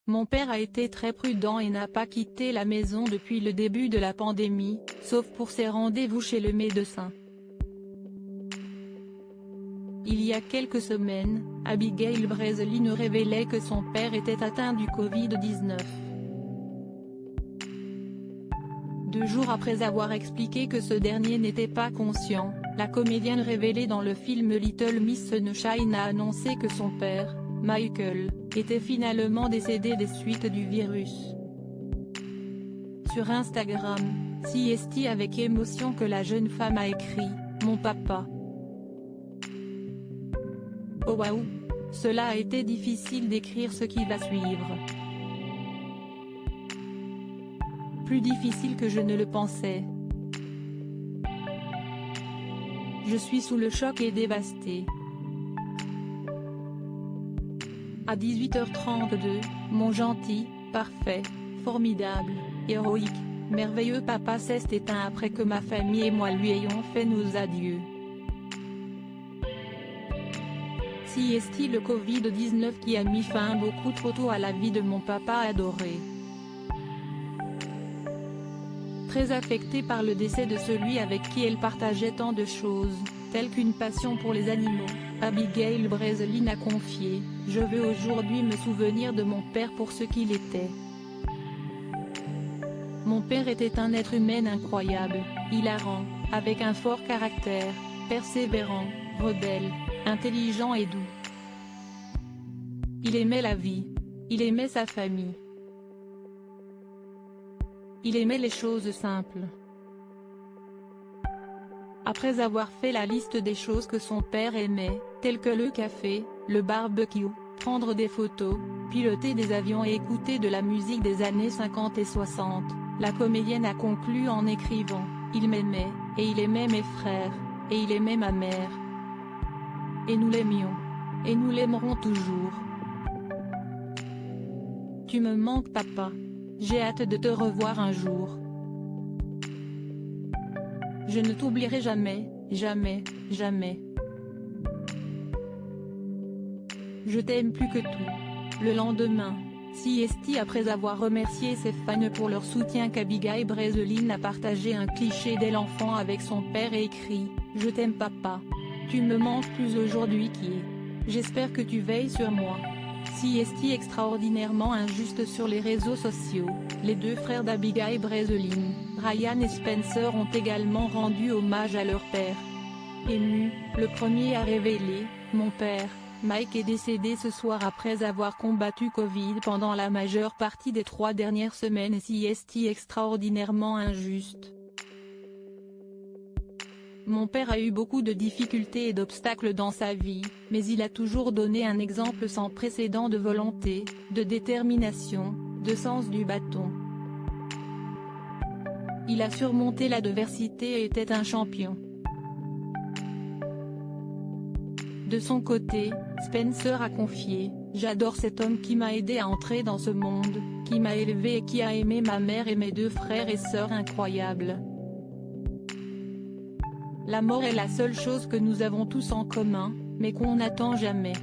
Mon père a été très prudent et n'a pas quitté la maison depuis le début de la pandémie, sauf pour ses rendez-vous chez le médecin. Il y a quelques semaines, Abigail Breslin révélait que son père était atteint du Covid-19. 2 jours après avoir expliqué que ce dernier n'était pas conscient, la comédienne révélée dans le film Little Miss Sunshine a annoncé que son père, Michael, était finalement décédé des suites du virus. Sur Instagram, c'est avec émotion que la jeune femme a écrit « Mon papa. Oh waouh. Cela a été difficile d'écrire ce qui va suivre. Plus difficile que je ne le pensais. Je suis sous le choc et dévastée. » À 18h32, mon gentil, parfait, formidable, héroïque, merveilleux papa s'est éteint après que ma famille et moi lui ayons fait nos adieux. C'est le Covid-19 qui a mis fin beaucoup trop tôt à la vie de mon papa adoré. Très affectée par le décès de celui avec qui elle partageait tant de choses, telles qu'une passion pour les animaux, Abigail Breslin a confié « Je veux aujourd'hui me souvenir de mon père pour ce qu'il était. Mon père était un être humain incroyable, hilarant, avec un fort caractère, persévérant, rebelle, intelligent et doux. Il aimait la vie. Il aimait sa famille. Il aimait les choses simples. » Après avoir fait la liste des choses que son père aimait, telles que le café, le barbecue, prendre des photos, piloter des avions et écouter de la musique des années 50 et 60, la comédienne a conclu en écrivant « Il m'aimait, et il aimait mes frères, et il aimait ma mère. Et nous l'aimions. Et nous l'aimerons toujours. Tu me manques papa. J'ai hâte de te revoir un jour. Je ne t'oublierai jamais, jamais, jamais. Je t'aime plus que tout. » Le lendemain, c'est après avoir remercié ses fans pour leur soutien qu'Abigail Breslin a partagé un cliché d'elle enfant avec son père et écrit « Je t'aime papa. Tu me manques plus aujourd'hui qu'hier. J'espère que tu veilles sur moi. » C'est extraordinairement injuste sur les réseaux sociaux, les 2 frères d'Abigail Breslin, Ryan et Spencer ont également rendu hommage à leur père. Ému, le premier a révélé « Mon père, Mike est décédé ce soir après avoir combattu Covid pendant la majeure partie des 3 dernières semaines. » C'est extraordinairement injuste. Mon père a eu beaucoup de difficultés et d'obstacles dans sa vie, mais il a toujours donné un exemple sans précédent de volonté, de détermination, de sens du bâton. Il a surmonté l'adversité et était un champion. De son côté, Spencer a confié « J'adore cet homme qui m'a aidé à entrer dans ce monde, qui m'a élevé et qui a aimé ma mère et mes 2 frères et sœurs incroyables. La mort est la seule chose que nous avons tous en commun, mais qu'on n'attend jamais. »